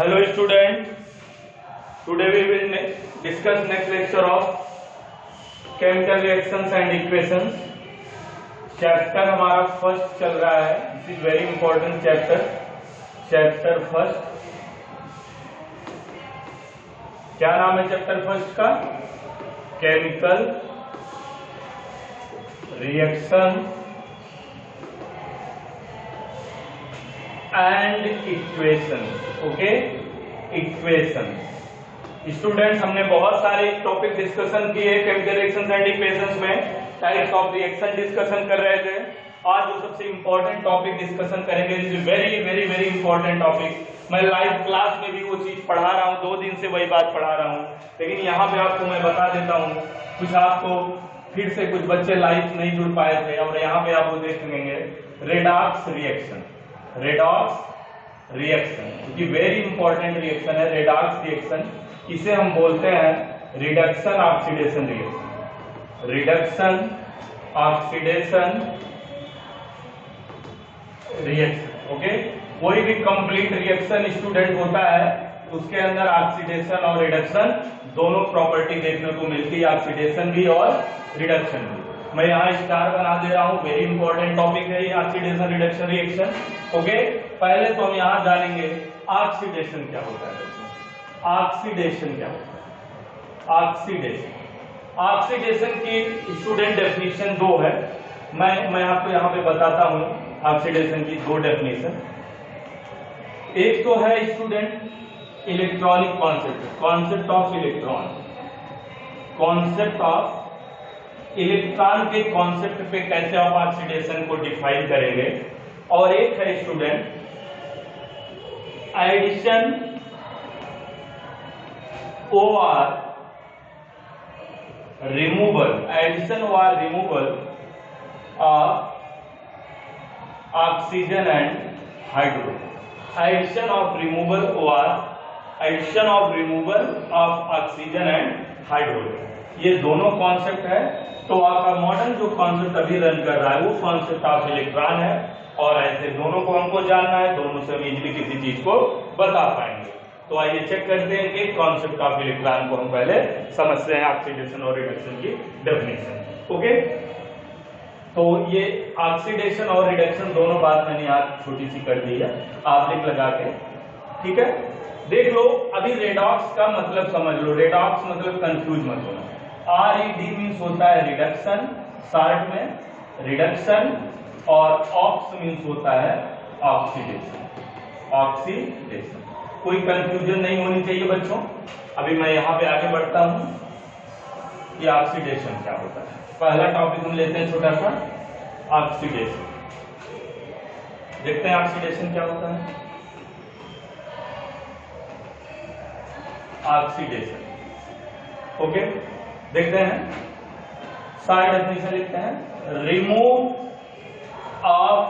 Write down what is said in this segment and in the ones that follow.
Hello student, today we will discuss next lecture of chemical reactions and equations. Chapter हमारा first चल रहा है. This is very important chapter first. क्या नाम है चैप्टर फर्स्ट का? Chemical reaction and equation. Okay, equation. Students, हमने बहुत सारे टॉपिक डिस्कशन किए केमिकल रिएक्शंस एंड इक्वेशंस में. टाइप्स ऑफ रिएक्शन डिस्कशन कर रहे थे. आज जो सबसे इंपॉर्टेंट टॉपिक डिस्कशन करेंगे, this is very very very important topic. मैं लाइव क्लास में भी वो चीज पढ़ा रहा हूँ, 2 दिन से वही बात पढ़ा रहा हूँ, लेकिन यहाँ पे आपको मैं बता देता हूँ. कुछ आपको फिर से कुछ बच्चे लाइव नहीं जुड़ पाए थे और यहाँ पे आप वो देख लेंगे. रेडॉक्स रिएक्शन, रेडॉक्स रिएक्शन क्योंकि वेरी इंपॉर्टेंट रिएक्शन है रेडॉक्स रिएक्शन. इसे हम बोलते हैं reduction oxidation reaction. Reduction oxidation reaction. Okay, कोई भी कंप्लीट रिएक्शन स्टूडेंट होता है उसके अंदर ऑक्सीडेशन और रिडक्शन दोनों प्रॉपर्टी देखने को मिलती है, ऑक्सीडेशन भी और रिडक्शन भी. मैं यहाँ स्टार बना दे रहा हूँ. वेरी इंपॉर्टेंट टॉपिक है ये ऑक्सीडेशन रिडक्शन रिएक्शन. ओके, पहले तो हम यहाँ जानेंगे ऑक्सीडेशन क्या होता है. ऑक्सीडेशन क्या होता है? ऑक्सीडेशन की स्टूडेंट डेफिनेशन 2 है. मैं आपको यहाँ पे बताता हूँ ऑक्सीडेशन की 2 डेफिनेशन. एक तो है student electronic concept of electron. Concept of electron के कॉन्सेप्ट पे कैसे आप ऑक्सीडेशन को डिफाइन करेंगे. और एक है स्टूडेंट एडिशन और रिमूवल, एडिशन और removal of oxygen and hydrogen. Addition of removal of oxygen and hydrogen, ये दोनों कॉन्सेप्ट है. तो आपका मॉडर्न जो कॉन्सेप्ट अभी रन कर रहा है वो कॉन्सेप्ट ऑफ इलेक्ट्रॉन है. और ऐसे दोनों को हमको जानना है, दोनों से हम इजीली किसी चीज को बता पाएंगे. तो आइए चेक करते हैं कि कॉन्सेप्ट ऑफ इलेक्ट्रॉन को हम पहले समझते हैं, ऑक्सीडेशन और रिडक्शन की डेफिनेशन. ओके, तो ये ऑक्सीडेशन और रिडक्शन दोनों बात मैंने आज छोटी सी कर दी है, आप लिख लगा के. ठीक है, देख लो. अभी रेडॉक्स का मतलब समझ लो. रेडॉक्स मतलब कंफ्यूज मत होना. RED मीन्स होता है रिडक्शन, शॉर्ट में रिडक्शन. और ऑक्स मीन्स होता है ऑक्सीडेशन. ऑक्सीडेशन, कोई कंफ्यूजन नहीं होनी चाहिए बच्चों. अभी मैं यहाँ पे आगे बढ़ता हूँ कि ऑक्सीडेशन क्या होता है. पहला टॉपिक हम लेते हैं छोटा सा, ऑक्सीडेशन. देखते हैं ऑक्सीडेशन क्या होता है. ऑक्सीडेशन, ओके, देखते हैं. साइड डेफिनेशन लिखते हैं. Remove of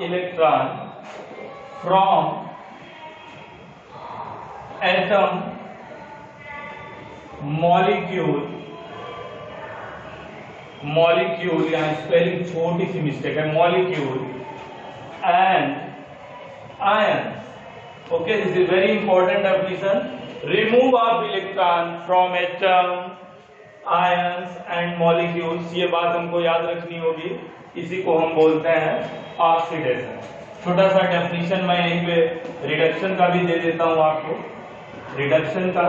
electron from atom molecule, यहाँ स्पेलिंग छोटी सी मिस्टेक है, molecule and ion. Okay, this is very important definition. Remove of electron from atom, ions and molecules. ये बात हमको याद रखनी होगी. इसी को हम बोलते हैं ऑक्सीडेशन. छोटा सा डेफिनेशन मैं यहीं पे रिडक्शन का भी दे देता हूं आपको. रिडक्शन का,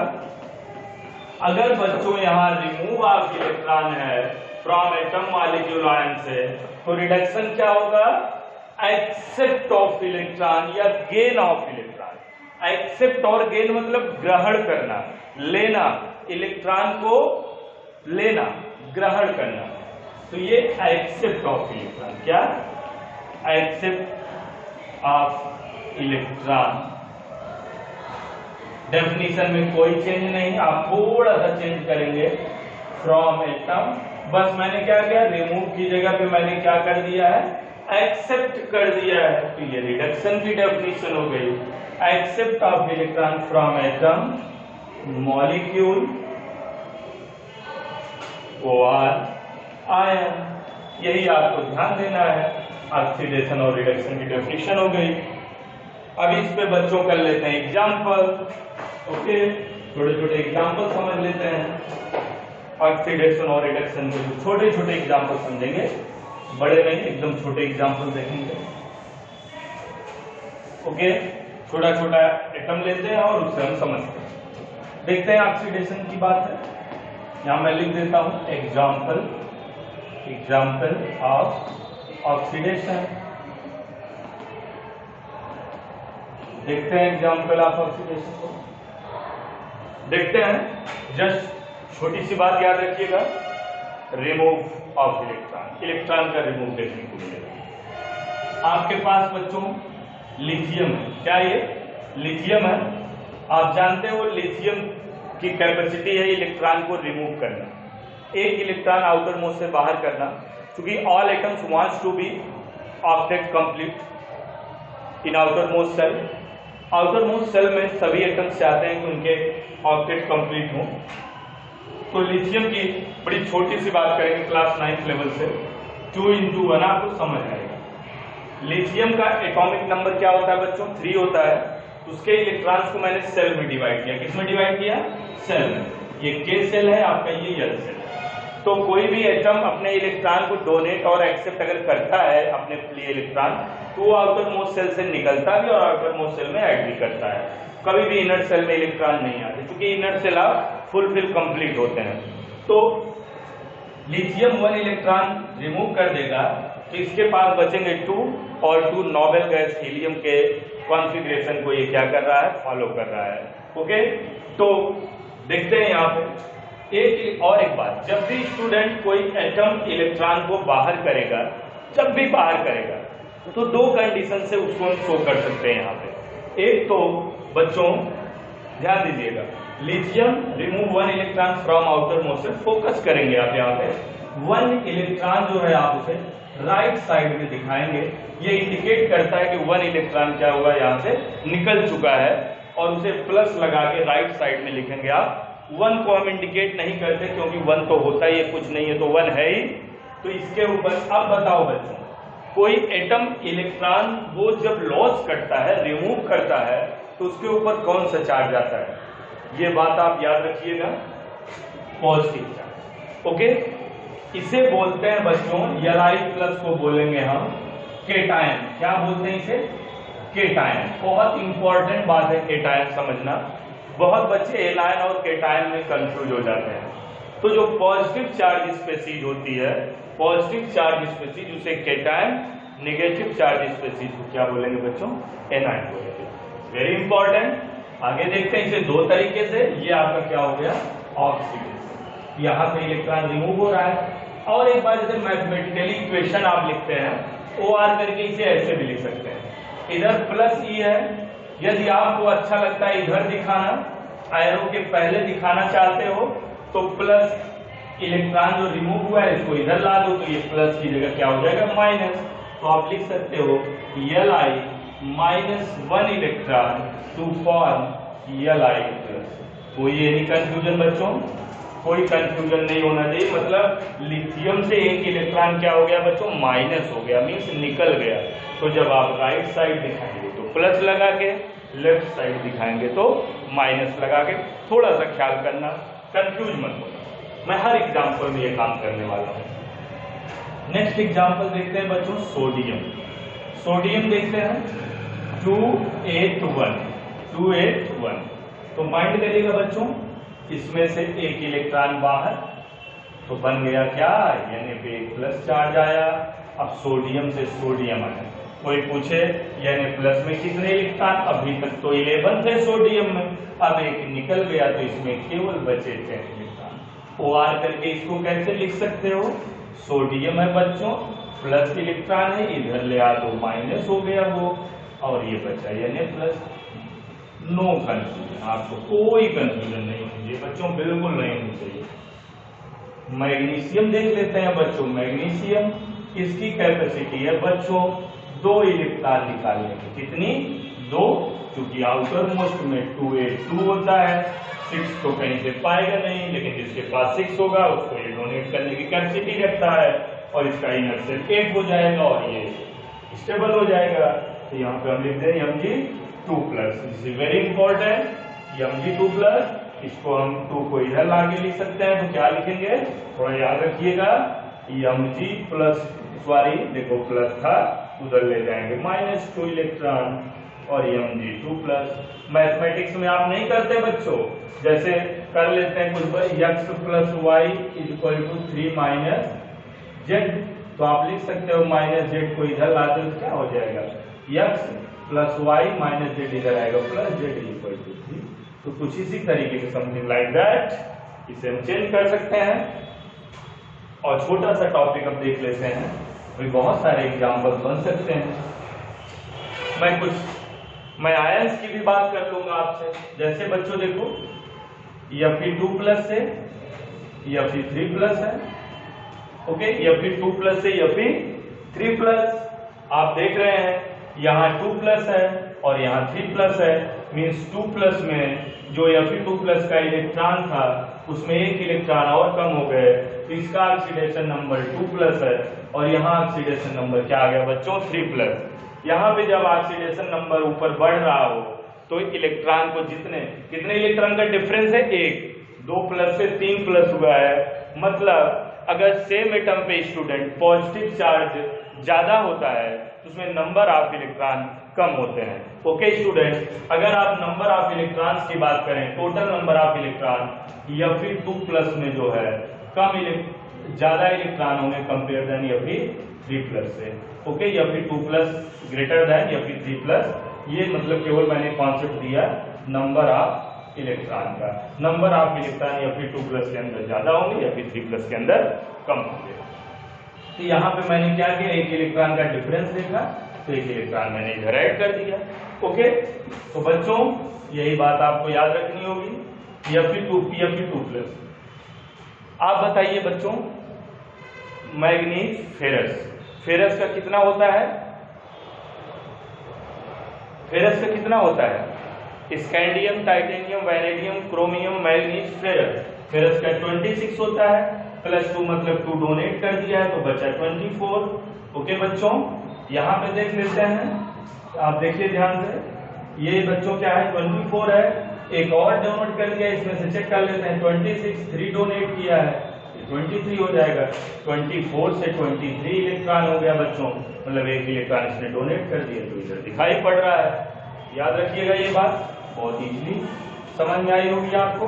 अगर बच्चों यहाँ रिमूव ऑफ इलेक्ट्रॉन है फ्रॉम एटम मॉलिक्यूल आयन से, तो रिडक्शन क्या होगा? एक्सेप्ट ऑफ इलेक्ट्रॉन या गेन ऑफ इलेक्ट्रॉन. एक्सेप्ट और गेन मतलब ग्रहण करना, लेना, इलेक्ट्रॉन को लेना, ग्रहण करना. तो ये एक्सेप्ट ऑफ इलेक्ट्रॉन. क्या? Except of electron. डेफिनेशन में कोई चेंज नहीं, आप थोड़ा सा चेंज करेंगे. फ्रॉम एटम, बस मैंने क्या किया, रिमूव की जगह पे मैंने क्या कर दिया है, एक्सेप्ट कर दिया है. तो ये रिडक्शन की डेफिनेशन हो गई. Except of electron from atom, molecule और आयन. यही आपको ध्यान देना है. ऑक्सीडेशन और रिडक्शन की डेफिनेशन हो गई। अब इस पे बच्चों कर लेते हैं एग्जाम्पल। ओके, छोटे छोटे एग्जाम्पल समझ लेते हैं। ऑक्सीडेशन और रिडक्शन के छोटे छोटे एग्जाम्पल समझेंगे, बड़े नहीं, एकदम छोटे एग्जाम्पल देखेंगे। ओके, छोटा छोटा एटम लेते हैं और उससे हम समझते हैं। देखते हैं ऑक्सीडेशन की बात है, यहां मैं लिख देता हूं एग्जाम्पल, एग्जाम्पल ऑफ ऑक्सीडेशन। देखते हैं एग्जाम्पल ऑफ ऑक्सीडेशन को, देखते हैं। जस्ट छोटी सी बात याद रखिएगा, रिमूव ऑफ इलेक्ट्रॉन, इलेक्ट्रॉन का रिमूव देखने को मिलेगा। आपके पास बच्चों लिथियम है, क्या ये लिथियम है? आप जानते हो लिथियम की कैपेसिटी है इलेक्ट्रॉन को रिमूव करना, एक इलेक्ट्रॉन आउटर मोस्ट से बाहर करना, क्योंकि all atoms wants to be octet complete in outermost shell. Outermost shell में सभी एटम्स चाहते हैं कि उनके ऑक्टेट कंप्लीट हो। तो लिथियम की बड़ी छोटी सी बात करेंगे क्लास 9th लेवल से, 2x1 आपको समझ आएगा। लिथियम का एटॉमिक नंबर क्या होता है बच्चों? 3 होता है। उसके इलेक्ट्रॉन्स को मैंने सेल में डिवाइड किया, किस में डिवाइड किया? सेल में। ये के सेल है आपका, ये यल सेल है। तो कोई भी एटम अपने इलेक्ट्रॉन को डोनेट और एक्सेप्ट अगर करता है अपने लिए इलेक्ट्रॉन, तो वो आउटर मोस्ट सेल से निकलता भी और आउटर मोस्ट सेल में ऐड भी करता है। कभी भी इनर सेल में इलेक्ट्रॉन नहीं आते, क्योंकि इनर सेल आप फुलफिल कंप्लीट होते हैं। तो लिथियम 1 इलेक्ट्रॉन रिमूव कर देगा, तो इसके पास बचेंगे 2, और 2 नोबेल गैस हीलियम के कॉन्फ़िगरेशन को ये क्या कर रहा है? फॉलो कर रहा है। ओके, तो देखते हैं यहाँ पे एक बात, जब भी स्टूडेंट कोई एटम इलेक्ट्रॉन को बाहर करेगा, जब भी बाहर करेगा, तो 2 कंडीशन से उसको हम शो कर सकते हैं यहाँ पे। एक तो बच्चों ध्यान दीजिएगा, lithium remove 1 electron from outermost shell, focus करेंगे आप यहाँ पे। 1 इलेक्ट्रॉन जो है आप उसे राइट साइड में दिखाएंगे, ये इंडिकेट करता है कि 1 इलेक्ट्रॉन क्या हुआ, यहाँ से निकल चुका है, और उसे प्लस लगा के राइट साइड में लिखेंगे आप। 1 को हम इंडिकेट नहीं करते, क्योंकि 1 तो होता ही है, कुछ नहीं है तो 1 है ही। तो इसके ऊपर अब बताओ बच्चों, कोई एटम इलेक्ट्रॉन वो जब लॉस करता है, रिमूव करता है, तो उसके ऊपर कौन सा चार्ज आता है? ये बात आप याद रखिएगा, पॉजिटिव चार्ज। ओके, इसे बोलते हैं बच्चों, Li प्लस को बोलेंगे हम केटायन। क्या बोलते हैं इसे? केटायन। बहुत इंपॉर्टेंट बात है केटायन समझना, बहुत बच्चे एनायन और केटायन में कंफ्यूज हो जाते हैं। तो जो पॉजिटिव चार्ज स्पीशीज होती है, पॉजिटिव चार्ज स्पीशीज उसे केटायन, नेगेटिव चार्ज स्पीशीज को क्या बोलेंगे बच्चों? एनायन बोलेंगे। Very important. आगे देखते हैं इसे 2 तरीके से। ये आपका क्या हो गया? ऑक्सीडेशन, यहाँ से इलेक्ट्रॉन रिमूव हो रहा है। और एक बार जैसे मैथमेटिकली इक्वेशन आप लिखते हैं, OR करके इसे ऐसे भी लिख सकते हैं, इधर प्लस E है, यदि आपको अच्छा लगता है इधर दिखाना, एरो के पहले दिखाना चाहते हो, तो प्लस इलेक्ट्रॉन जो रिमूव हुआ है इसको इधर ला दो, तो ये प्लस की जगह क्या हो जाएगा? माइनस। तो आप लिख सकते हो Li minus 1 electron to form Li plus. कोई ये नहीं कंफ्यूजन बच्चों, कोई कंफ्यूजन नहीं होना चाहिए। मतलब लिथियम से एक इलेक्ट्रॉन क्या हो गया बच्चों? माइनस हो गया, मीन्स निकल गया। तो जब आप राइट साइड दिखाएंगे तो प्लस लगा के, लेफ्ट साइड दिखाएंगे तो माइनस लगा के। थोड़ा सा ख्याल करना, कंफ्यूज मत होना। मैं हर एग्जाम्पल में ये काम करने वाला हूँ। नेक्स्ट एग्जाम्पल देखते हैं बच्चों, सोडियम। सोडियम देखते हैं 281, 281। तो माइंड करिएगा बच्चों, इसमें से एक इलेक्ट्रॉन बाहर, तो बन गया क्या? यानी पे एक प्लस चार्ज आया। अब सोडियम से सोडियम आया, कोई पूछे यानी प्लस में कितने इलेक्ट्रॉन? अभी तक तो 11 थे सोडियम में, अब एक निकल गया तो इसमें केवल बचे 10 इलेक्ट्रॉन। OR करके इसको कैसे लिख सकते हो? सोडियम है बच्चों, प्लस इलेक्ट्रॉन है, इधर ले आ तो माइनस हो गया वो, और ये बचा यानी प्लस। नो कंफ्यूजन, आपको कोई कंफ्यूजन नहीं होनी चाहिए बच्चों, बिल्कुल नहीं होनी चाहिए। मैग्नीशियम देख लेते हैं बच्चों। मैग्नीशियम, इसकी कैपेसिटी है बच्चों 2 इलेक्ट्रॉन निकालने की। कितनी? 2, क्योंकि आउटर मोस्ट में 282 होता है। 6 तो कहीं से पाएगा नहीं, लेकिन जिसके पास 6 होगा उसको ये डोनेट करने की कैपेसिटी रखता है, और इसका इनर सेल 8 हो जाएगा, और ये स्टेबल हो जाएगा। तो यहाँ पे हम लिख दें Mg2+, this is very important, Mg2+, इसको हम 2 को इधर लाके लिख सकते हैं, तो क्या लिखेंगे, थोड़ा याद रखिएगा, Mg प्लस, सॉरी देखो प्लस था उधर ले जाएंगे, -2 इलेक्ट्रॉन और Mg2+। मैथमेटिक्स में आप नहीं करते बच्चों, जैसे कर लेते हैं कुछ x + y = 3 - z, तो आप लिख सकते हो -z को इधर लाते हो क्या हो जाएगा, x + y - z इधर आएगा +z = 3। तो कुछ इसी तरीके से समथिंग लाइक दैट इसे हम चेंज कर सकते हैं। और छोटा सा टॉपिक अब देख लेते हैं, भी बहुत सारे एग्जाम्पल बन सकते हैं। मैं आयंस की भी बात कर लूंगा आपसे। जैसे बच्चों देखो, Fe2+ से Fe3+ है, ओके, Fe2+ से Fe3+, आप देख रहे हैं यहाँ 2+ है और यहाँ 3+ है, मीन्स 2+ में जो Fe2+ का इलेक्ट्रॉन था उसमें एक इलेक्ट्रॉन और कम हो गए, तो इसका ऑक्सीडेशन नंबर 2+ है और यहाँ ऑक्सीडेशन नंबर क्या आ गया बच्चों, 3+। यहाँ पे जब ऑक्सीडेशन नंबर ऊपर बढ़ रहा हो तो इलेक्ट्रॉन को कितने इलेक्ट्रॉन का डिफरेंस है, 1, 2+ से 3+ हुआ है। मतलब अगर सेम एटम पे स्टूडेंट पॉजिटिव चार्ज ज्यादा होता है तो उसमें नंबर ऑफ इलेक्ट्रॉन कम होते हैं। ओके स्टूडेंट, अगर आप नंबर ऑफ इलेक्ट्रॉन्स की बात करें, total number of electron Fe2+ में जो है ज्यादा इलेक्ट्रॉन होंगे कंपेयर देन Fe3+ से। Okay, Fe2+ greater than Fe3+, ये मतलब केवल मैंने कॉन्सेप्ट दिया नंबर ऑफ इलेक्ट्रॉन का। नंबर ऑफ इलेक्ट्रॉन Fe2+ के अंदर ज्यादा होंगे, Fe3+ के अंदर कम होंगे। तो यहाँ पे मैंने क्या किया, एक इलेक्ट्रॉन का डिफरेंस देखा, तो एक इलेक्ट्रॉन मैंने इधर ऐड कर दिया। ओके, तो बच्चों यही बात आपको याद रखनी होगी, Fe2+। आप बताइए बच्चों, मैग्नीज फेरस का कितना होता है, फेरस का कितना होता है, scandium, titanium, vanadium, chromium, manganese, ferrous का 26 होता है, +2 मतलब 2 डोनेट कर दिया है तो बचा 24। ओके बच्चों, यहाँ पे देख लेते हैं, आप देखिए ध्यान से, ये बच्चों क्या है, 24 है, एक और डोनेट कर दिया, इसमें से चेक कर लेते हैं, 26, 3 डोनेट किया है, 23 हो जाएगा। 24 से 23 इलेक्ट्रॉन हो गया बच्चों, मतलब एक इलेक्ट्रॉन इसने डोनेट कर दिया, तो इधर दिखाई पड़ रहा है। याद रखिएगा ये बात, बहुत इजीली समझ में आई होगी आपको।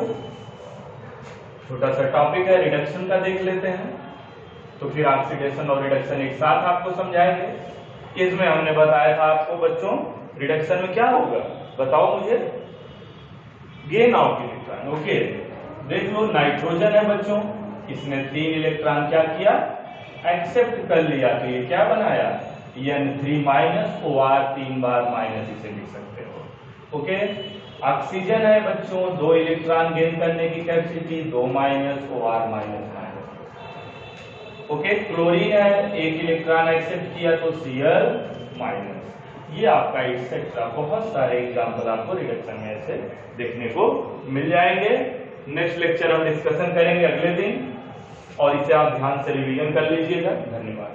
छोटा सा टॉपिक है, रिडक्शन का देख लेते हैं, तो फिर ऑक्सीडेशन और रिडक्शन एक साथ आपको समझाएंगे। इसमें हमने बताया था आपको बच्चों, रिडक्शन में क्या होगा बताओ मुझे, गेन ऑफ इलेक्ट्रॉन। ओके, देख लो, नाइट्रोजन है बच्चों, इसने 3 इलेक्ट्रॉन क्या किया, एक्सेप्ट कर लिया, तो ये क्या बनाया, N3- OR 3 बार माइनस इसे लिख सकते हो। ओके, ऑक्सीजन है बच्चों, 2 इलेक्ट्रॉन गेन करने की कैपेसिटी, 2 OR-। ओके, क्लोरीन है, 1 इलेक्ट्रॉन एक्सेप्ट किया तो Cl-। ये आपका एक्सेट्रा बहुत सारे एग्जाम्पल आपको रिडक्शन में ऐसे देखने को मिल जाएंगे। नेक्स्ट लेक्चर हम डिस्कशन करेंगे अगले दिन, और इसे आप ध्यान से रिवीजन कर लीजिएगा। धन्यवाद।